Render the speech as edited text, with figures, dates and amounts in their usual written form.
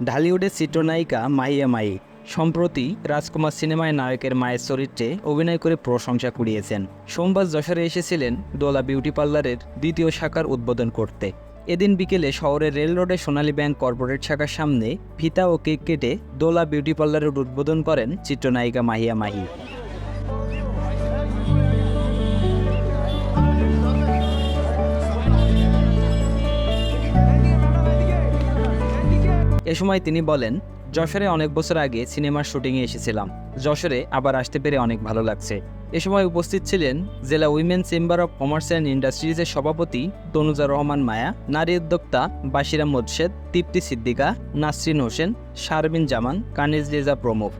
ঢালিউডের চিত্রনায়িকা মাহিয়া মাহি সম্প্রতি রাজকুমার সিনেমায় নায়কের মায়ের চরিত্রে অভিনয় করে প্রশংসা কুড়িয়েছেন। সোমবার যশোরে এসেছিলেন দোলা বিউটি পার্লারের দ্বিতীয় শাখার উদ্বোধন করতে। এদিন বিকেলে শহরের রেল রোডে সোনালী ব্যাংক কর্পোরেট শাখার সামনে ফিতা ও কেক কেটে দোলা বিউটি পার্লারের উদ্বোধন করেন চিত্রনায়িকা মাহিয়া মাহি। এ সময় তিনি বলেন, যশোরে অনেক বছর আগে সিনেমার শুটিংয়ে এসেছিলাম। যশোরে আবার আসতে পেরে অনেক ভালো লাগছে। এ সময় উপস্থিত ছিলেন জেলা women chamber of commerce and ইন্ডাস্ট্রিজের সভাপতি তনুজা রহমান মায়া, নারী উদ্যোক্তা বাশিরা মোর্শেদ, তৃপ্তি সিদ্দিকা, নাসরিন হোসেন, শারমিন জামান, কানিজ রেজা প্রমুখ।